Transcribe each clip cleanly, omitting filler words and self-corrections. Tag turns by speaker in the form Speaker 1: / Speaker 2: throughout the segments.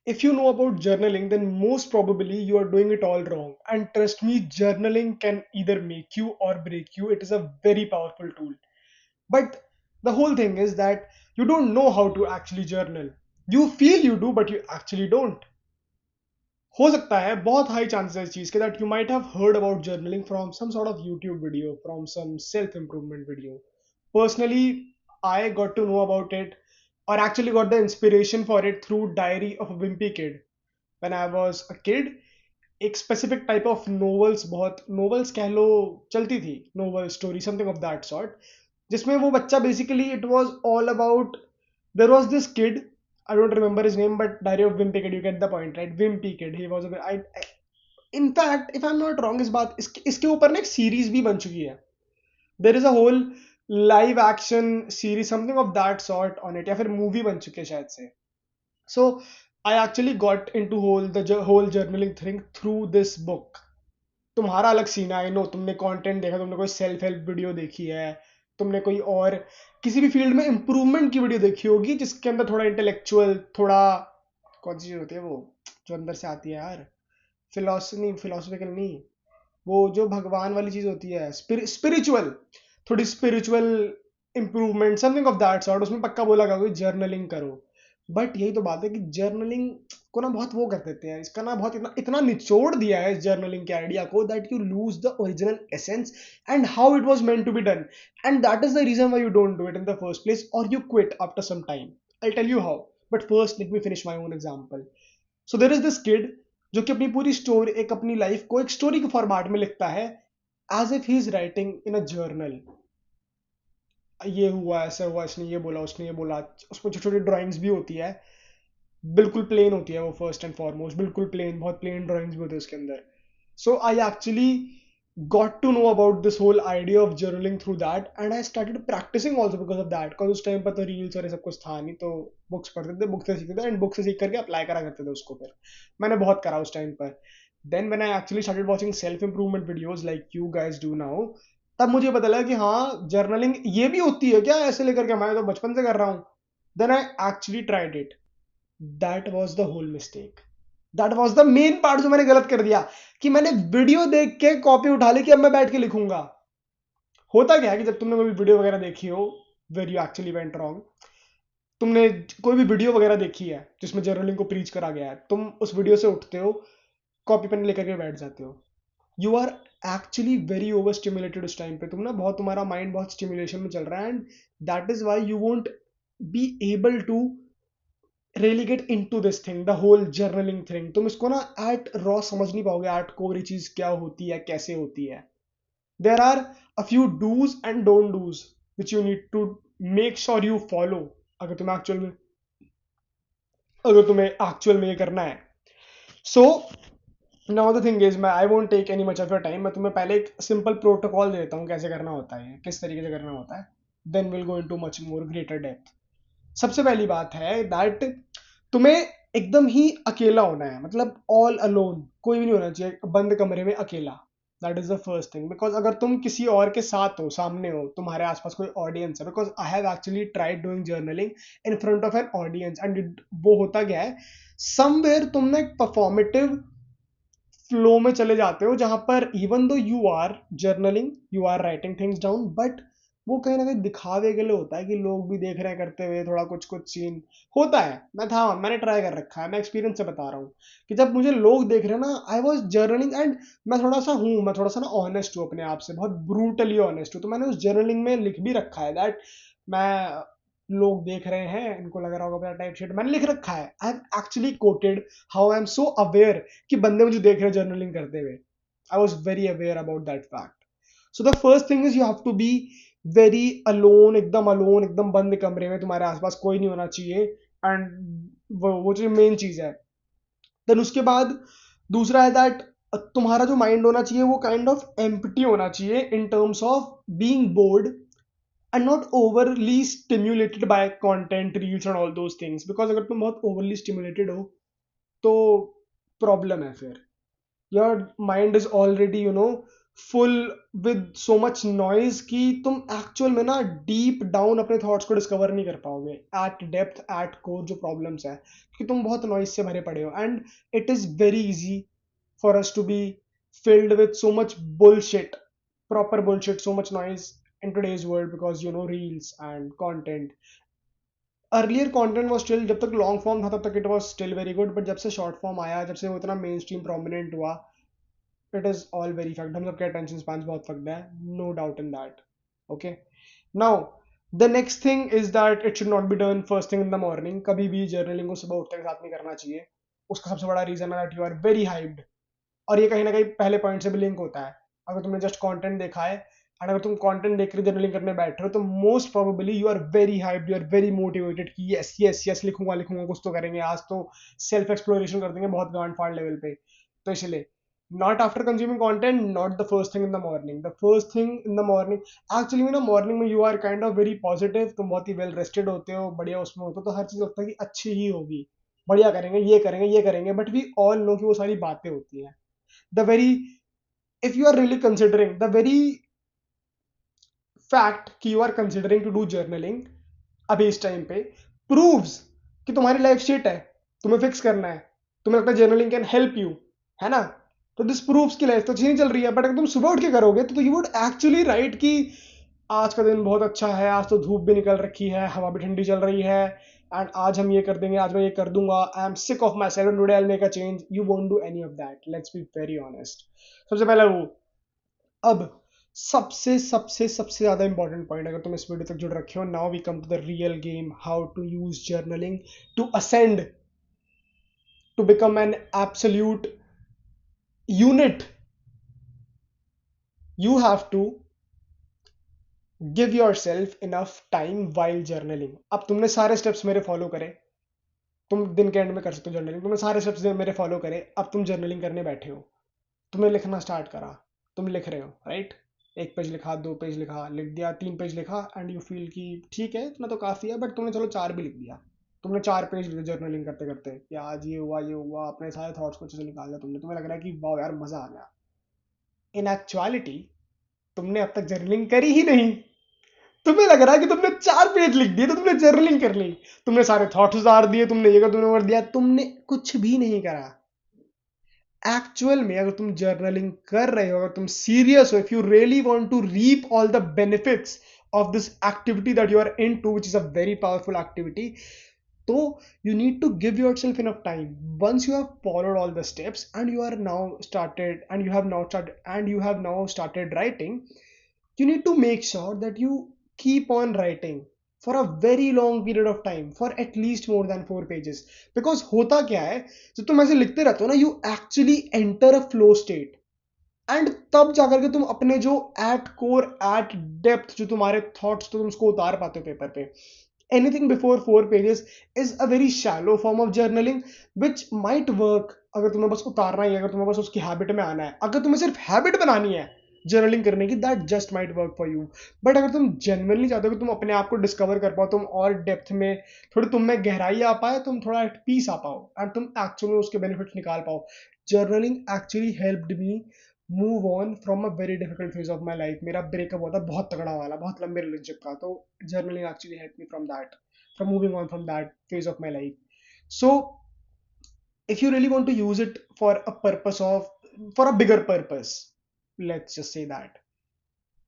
Speaker 1: if you know about journaling, then most probably you are doing it all wrong. And trust me, journaling can either make you or break you. It is a very powerful tool. But the whole thing is that you don't know how to actually journal. You feel you do, but you actually don't. हो सकता है, बहुत high chances है इस चीज के, that you might have heard about journaling from some sort of YouTube video, from some self improvement video. Personally, I got to know about it, or actually got the inspiration for it through Diary of a Wimpy Kid. When I was a kid, एक specific type of novels, बहुत novels कह लो, चलती थी, novel story something of that sort, जिसमें वो बच्चा basically, it was all about, there was this kid, I don't remember his name, but Diary of Wimpy Kid, you get the point, right? Wimpy Kid, he was a, in fact, if I'm not wrong, इस बात इसके ऊपर ना एक series भी बन चुकी है. There is a whole live action series something of that sort on it, या फिर मूवी बन चुकी है शायद से. So I actually got into whole journaling thing through this book. तुम्हारा अलग सीन है, आई नो, तुमने कंटेंट देखा, तुमने कोई सेल्फ हेल्प वीडियो देखी है, तुमने कोई और किसी भी फील्ड में इंप्रूवमेंट की वीडियो देखी होगी, जिसके अंदर थोड़ा इंटेलेक्चुअल, थोड़ा, कौन सी चीज होती है वो जो अंदर से आती है यार, फिलोसफिकल नहीं, वो जो भगवान वाली चीज होती है, स्पिरिचुअल, थोड़ी spiritual improvement something of that sort, उसमें पक्का बोला गया जर्नलिंग करो. बट यही तो बात है कि जर्नलिंग को ना बहुत वो कर देते हैं, इसका ना बहुत इतना इतना निचोड़ दिया है इस जर्नलिंग के आइडिया को, that you lose the original essence and how it was meant to be done. And that is the reason why you don't do it in the first place, और you quit after some time. I tell you how, but first let me finish my own example. So there is this kid जो कि अपनी पूरी story, एक अपनी life को एक story के फॉर्मेट में लिखता है, as if he is writing in a journal. ये हुआ, ऐसा हुआ, इसने ये बोला, उसने ये बोला, उसमें छोटी छोटी ड्राइंग्स भी होती है, बिल्कुल प्लेन होती है वो, फर्स्ट एंड फॉरमोस्ट बिल्कुल प्लेन, बहुत प्लेन ड्राइंग्स भी होती है उसके अंदर. So I actually got to know about this whole idea of journaling through that, and I started practicing also because of that, because उस टाइम पर तो रील्स और ये सब कुछ था नहीं, तो बुक्स पढ़ते थे, बुक से सीखते थे, एंड बुक से सीख करके अप्लाई करा करते थे उसको. फिर मैंने बहुत करा उस टाइम पर. Then when I actually started watching self improvement videos like you guys do now, तब मुझे पता लगा कि हाँ, जर्नलिंग ये भी होती है क्या, ऐसे लेकर के, मैं तो बचपन से कर रहा हूँ. Then I actually tried it. That was the whole mistake. That was the main part जो मैंने गलत कर दिया, कि मैंने वीडियो देख के कॉपी उठा ली कि अब मैं बैठ के लिखूंगा. होता क्या है कि जब तुमने कोई वीडियो वगैरह देखी हो, where you actually went wrong, तुमने कोई भी वीडियो वगैरह देखी है जिसमें जर्नलिंग को प्रीच करा गया है, तुम उस वीडियो से उठते हो, कॉपी पेन लेकर के बैठ जाते हो. You are actually very over stimulated उस टाइम पे, तुम ना बहुत, तुम्हारा माइंड बहुत स्टिमुलेशन में चल रहा है, and that is why you won't be able to really get into this thing, the whole journaling thing. तुम इसको ना at raw समझ नहीं पाओगे, at core ये चीज क्या होती है, कैसे होती है. There are a few do's and don't do's which you need to make sure you follow, अगर तुम्हें एक्चुअल में, ये करना है. So now the thing is, मैं I won't take any much of your time, मैं तुम्हें पहले एक सिंपल प्रोटोकॉल दे देता हूँ कैसे करना होता है, किस तरीके से करना होता है. Then we'll go into much more greater depth. सबसे पहली बात है दैट तुम्हें एकदम ही अकेला होना है, मतलब ऑल अलोन, कोई भी नहीं होना चाहिए, बंद कमरे में अकेला. That is the first thing. Because अगर तुम किसी और के साथ हो, सामने हो, तुम्हारे आसपास कोई ऑडियंस है, because I have actually tried doing journaling in front of an audience, and वो होता गया है, समवेयर तुम ना एक परफॉर्मेटिव फ्लो में चले जाते हो, जहां पर even though you are journaling, you are writing things down, but वो कहीं ना कहीं दिखावे के लिए होता है, कि लोग भी देख रहे हैं करते हुए, थोड़ा कुछ कुछ सीन होता है. मैंने ट्राई कर रखा है, मैं एक्सपीरियंस से बता रहा हूँ, कि जब मुझे लोग देख रहे हैं ना, आई वॉज जर्नलिंग, एंड मैं थोड़ा सा ना ऑनेस्ट हूँ अपने आप से, बहुत ब्रूटली ऑनेस्ट हूँ, तो मैंने उस जर्नलिंग में लिख भी रखा है दैट मैं, लोग देख रहे हैं, इनको लग रहा होगा मेरा टाइप शीट, मैंने लिख रखा है. I have actually quoted how I am so aware कि बंदे मुझे देख रहे हैं जर्नलिंग करते हुए. I was very aware about that fact. So the first thing is you have to be very alone, एकदम बंद कमरे में, तुम्हारे आसपास कोई नहीं होना चाहिए, एंड वो जो मेन चीज है. देन उसके बाद दूसरा है दैट तुम्हारा जो माइंड होना चाहिए वो काइंड ऑफ एम्प्टी होना चाहिए, in terms of being board and not overly stimulated by content, reels and all those things. Because अगर तुम बहुत overly stimulated हो, तो प्रॉब्लम है फिर. Your mind is already, full with so much noise कि तुम एक्चुअल में ना डीप डाउन अपने थॉट्स को डिस्कवर नहीं कर पाओगे एट डेप्थ एट कोर जो प्रॉब्लम्स है, कि तुम बहुत नॉइज से भरे पड़े हो and it is very easy for us to be filled with so much bullshit, proper bullshit, so much noise in today's world because you know reels and content. Earlier content was still, जब तक long form था तब तक it was still very good, but जब से short form आया, जब से वो इतना मेन स्ट्रीम प्रोमिनेंट हुआ, it is all very fact. हम सबके अटेंशन स्पैन बहुत फकदा है, no doubt in that. Okay, now the next thing is that it should not be done first thing in the morning. कभी भी journaling को सुबह उठते के साथ नहीं करना चाहिए। उसका सबसे बड़ा रीजन है that you are very hyped, और ये कहीं ना कहीं पहले पॉइंट से भी लिंक होता है। अगर तुमने जस्ट कंटेंट देखा है एंड अगर तुम कंटेंट देख कर जर्नलिंग करने बैठ रहे हो, तो most probably you are very hyped, you are very motivated कि यस यस यस लिखूंगा लिखूंगा, कुछ तो करेंगे आज, तो सेल्फ एक्सप्लोरेशन कर देंगे बहुत गांड फाड़ लेवल पे। तो इसलिए not after consuming content, not the first thing in the morning. The first thing in the morning, actually में ना मॉर्निंग में you are kind of very positive, तुम बहुत ही वेल रेस्टेड होते हो, बढ़िया उसमें होते हो, तो हर चीज लगता है कि अच्छी ही होगी, बढ़िया करेंगे, ये करेंगे, ये करेंगे, बट वी ऑल नो कि वो सारी बातें होती हैं। The very, if you are really considering the very fact कि you are considering to do journaling अभी इस टाइम पे proves कि तुम्हारी लाइफ शिट है, तुम्हें फिक्स करना है, तुम्हें लगता है जर्नलिंग कैन हेल्प यू, है ना? तो दिस प्रूव्स की लाइफ तो अच्छी नहीं चल रही है। बट अगर तुम सुबह उठ के करोगे तो यू वुड एक्चुअली राइट कि आज का दिन बहुत अच्छा है, आज तो धूप भी निकल रखी है, हवा भी ठंडी चल रही है, एंड आज हम ये कर देंगे, आज मैं ये कर दूंगा, I am sick of my self, today I will make a change. You won't do any of that, let's be very honest. सबसे पहला वो। अब सबसे सबसे सबसे ज्यादा इंपॉर्टेंट पॉइंट, अगर तुम इस वीडियो तक जुड़ रखे हो, now we come to the real game, how to use journaling to ascend, to become an absolute unit. You have to give yourself enough time while journaling. अब तुमने सारे स्टेप्स मेरे फॉलो करे, तुम दिन के एंड में कर सकते हो जर्नलिंग, तुमने सारे स्टेप्स मेरे फॉलो करे, अब तुम जर्नलिंग करने बैठे हो, तुमने लिखना स्टार्ट करा, तुम लिख रहे हो, राइट? एक पेज लिखा, दो पेज लिखा, लिख दिया, तीन पेज लिखा, एंड यू फील कि ठीक है इतना तो काफी है, बट तुमने चलो चार भी लिख दिया, तुमने चार पेज लिखे जर्नलिंग करते करते कि आज ये हुआ, अपने सारे थॉट्स को अच्छे से निकाल दिया तुमने, तुम्हें लग रहा है कि वाह यार मजा आ गया। इन एक्चुअलिटी तुमने अब तक जर्नलिंग करी ही नहीं। तुम्हें लग रहा है कि तुमने चार पेज लिख दिए तो तुमने जर्नलिंग कर ली, तुमने सारे थॉट्स उतार दिए, तुमने ये कर, तुमने कर दिया, तुमने कुछ भी नहीं करा। एक्चुअल में अगर तुम जर्नलिंग कर रहे हो, अगर तुम सीरियस हो, if you really want to reap all the benefits of this activity that you are into, which is a very powerful activity, so you need to give yourself enough time. Once you have followed all the steps and you are now started and you have now started writing, you need to make sure that you keep on writing for a very long period of time, for at least more than 4 pages. Because होता क्या है, जब तुम ऐसे लिखते रहते हो ना, you actually enter a flow state, and तब जाकर के तुम अपने जो एट कोर एट डेप्थ जो तुम्हारे थॉट्स, तो तुम उसको उतार पाते हो पेपर पे। Anything before 4 pages is a very shallow form of journaling which might work, अगर तुम्हें बस उतारना ही है, अगर तुम्हें बस उसकी हैबिट में आना है, अगर तुम्हें सिर्फ हैबिट बनानी है जर्नलिंग करने की, that just might work for you. But अगर तुम जेन्युइनली चाहते हो कि तुम अपने आप को डिस्कवर कर पाओ, तुम और डेप्थ में, थोड़ी तुम में गहराई आ पाए, तुम थोड़ा एट पीस आ पाओ, एंड तुम एक्चुअली उसके बेनिफिट्स निकाल पाओ, journaling actually helped me move on from a very difficult phase of my life. मेरा ब्रेकअप हुआ था बहुत तगड़ा वाला, बहुत लंबे रिलेशनशिप का, तो journaling actually help me from that, from moving on from that phase of my life. So if you really want to use it for a purpose of, for a bigger purpose, let's just say that,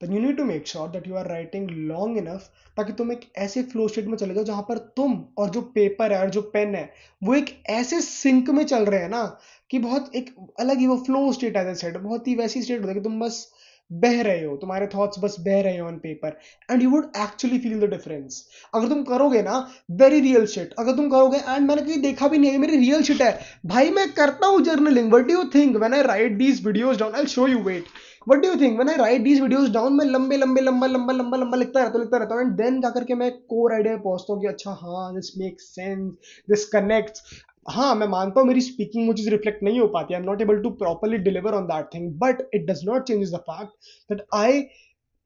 Speaker 1: then you need to make sure that you are writing long enough ताकि तुम एक ऐसे flow state में चले जाओ जहां पर तुम और जो पेपर है और जो पेन है वो एक ऐसे सिंक में चल रहे हैं ना, कि बहुत एक अलग ही वो फ्लो स्टेट है, सेट बहुत ही वैसी स्टेट होता है कि तुम बस बह रहे हो, तुम्हारे थॉट्स बस बह रहे हो on paper, and you would actually feel the difference. अगर तुम करोगे ना वेरी रियल शिट, अगर तुम करोगे, एंड मैंने कहीं देखा भी नहीं है, मेरी रियल शिट है भाई, मैं करता हूँ journaling. What do you think when I write these videos down, I will show you, wait, what do you think when I write these videos down, मैं लंबे लंबे लंबा लंबा लंबा लंबा लिखता रहता हूँ, एंड देन जाकर के मैं कोर आइडिया पे पहुंचता हूँ कि अच्छा हाँ this makes sense, this connects. हाँ मैं मानता हूँ मेरी स्पीकिंग वो चीज रिफ्लेक्ट नहीं हो पाती, I am not able to properly deliver on that thing, but it does not changes the fact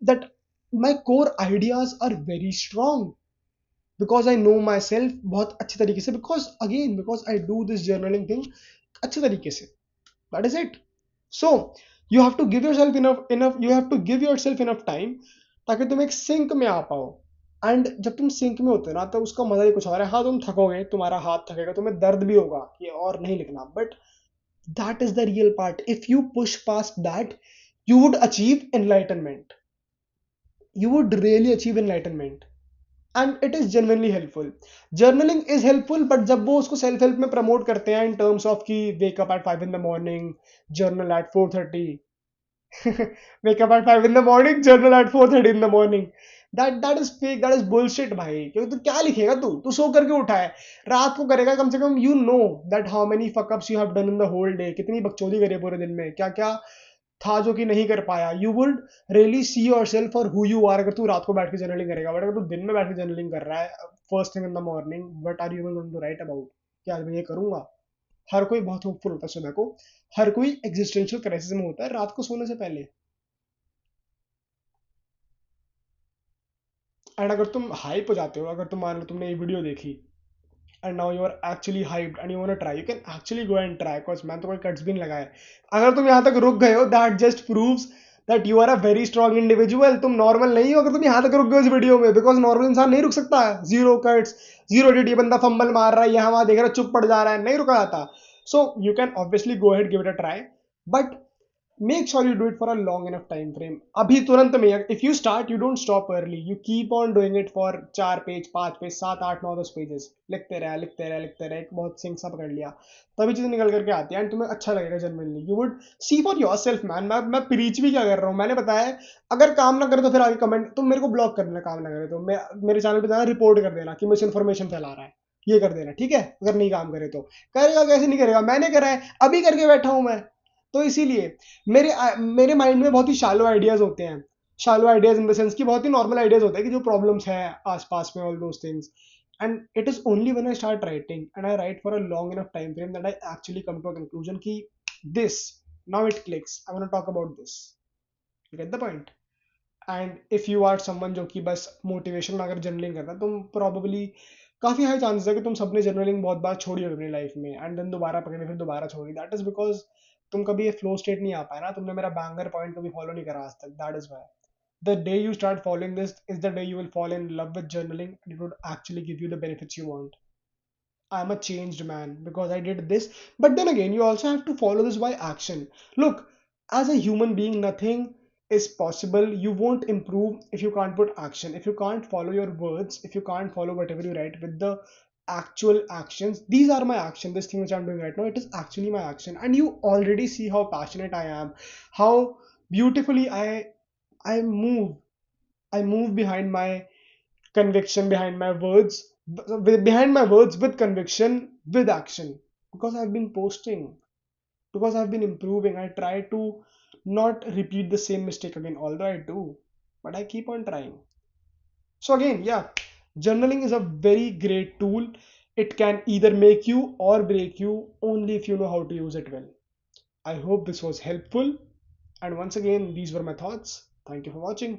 Speaker 1: that my core ideas are very strong, because I know my self बहुत अच्छे तरीके से, because I do this journaling thing अच्छे तरीके से, that is it. So you have to give your self enough you have to give your self enough time ताकि तुम एक सिंक में आ पाओ। एंड जब तुम सिंक में होते हो ना तो उसका मजा ही कुछ और है। हाँ तुम थकोगे, तुम्हारा हाथ थकेगा, तुम्हें दर्द भी होगा कि और नहीं लिखना, but that is the real part. If you push past that, you would achieve enlightenment. You would really achieve enlightenment. And it is genuinely helpful. Journaling is helpful, but जब वो उसको सेल्फ हेल्प में promote करते हैं in terms of कि wake up at 5 in the morning, journal at 4:30, wake up at 5 in the morning, journal at 4:30 in the morning, that is fake, that is bullshit भाई। क्योंकि तू क्या लिखेगा, तू सो करके उठा है, रात को करेगा कम से कम। you know that how many fuck ups you have done in the whole day, कितनी बकचोदी करी है पूरे दिन में, क्या क्या था जो कि नहीं कर पाया। You would really see your self for who you are अगर तू रात को बैठ के जर्नलिंग करेगा। बट अगर तू दिन में बैठ के जर्नलिंग कर रहा है first thing in the morning, what are you going to write about, कि आज मैं ये करूंगा। हर कोई बहुत होपफुल होता है सुबह को, हर कोई एग्जिस्टेंशियल क्राइसिस में होता है रात को सोने से पहले। एंड अगर तुम हाइप हो जाते हो, अगर तुम मान लो तुमने ये वीडियो देखी and now you are actually hyped and you want to try, you can actually go and try, cause मैंने तो कोई कट्स भी नहीं लगाया। अगर तुम यहाँ तक रुक गए हो, that just proves that you are a very strong individual। तुम नॉर्मल नहीं हो अगर तुम यहाँ तक रुक गए हो इस वीडियो में, बिकॉज नॉर्मल इंसान नहीं रुक सकता। जीरो कट्स, जीरो एडिट, ये बंदा फंबल मार रहा है, यहाँ वहां देख रहा है, चुप पड़ जा रहा है, नहीं रुका जाता। So you can obviously go ahead, give it a try, but make sure you do it for a long enough time frame। अभी तुरंत में, if you start, you don't stop early, you keep on doing it for 4 page 5 page 7 8 9 10 pages, लिखते रहे लिखते रहे लिखते रहे, एक बहुत सिंक सा पकड़ लिया, तभी चीजें निकल करके आती है एंड तुम्हें अच्छा लगेगा generally. You would see for your self man. मैं प्रीच भी क्या कर रहा हूँ, मैंने बताया है। अगर काम ना करे तो फिर आगे कमेंट, तुम मेरे को ब्लॉक कर देना, काम ना करे तो मैं मेरे चैनल पे जाना, रिपोर्ट कर देना कि मिस इन्फॉर्मेशन फैला रहा है, ये कर देना, ठीक है। अगर नहीं काम करे तो करेगा, कैसे नहीं करेगा, मैंने करा है, अभी करके बैठा हूं मैं। तो इसीलिए मेरे मेरे माइंड में बहुत ही शालो आइडियाज होते हैं। शालो आइडियाज इन द सेंस कि बहुत ही नॉर्मल आइडियाज होते हैं कि जो प्रॉब्लम्स है आसपास में, all those things. And it is only when I start writing and I write for a long enough time frame that I actually come to a conclusion कि this, now it clicks, I want to talk about this. You get the point. And if you are someone जो कि बस motivation अगर journaling करता है, तुम probably काफी high chances है कि तुम सबने जर्नलिंग बहुत बार छोड़ी होगी अपनी लाइफ में एंड देन दोबारा पकड़े, फिर दोबारा छोड़ी। दैट इज बिकॉज तुम कभी ये फ्लो स्टेट नहीं आ पाए ना, तुमने मेरा बैंगर पॉइंट कभी फॉलो नहीं करा आज तक। That is why the day you start following this is the day you will fall in love with journaling and it would actually give you the benefits you want। I'm a changed man because I did this. But then again, you also have to follow this by action. Look, as a human being, nothing is possible. You won't improve if you can't put action. If you can't follow your words, if you can't follow whatever you write with the actual actions. These are my action. This thing which I'm doing right now, it is actually my action. And you already see how passionate I am, how beautifully I move. I move behind my conviction, behind my words, behind my words with conviction, with action. Because I've been posting, because I've been improving. I try to not repeat the same mistake again, although I do, but I keep on trying. So, again, yeah, journaling is a very great tool. It can either make you or break you only if you know how to use it well. I hope this was helpful. And once again, these were my thoughts. Thank you for watching.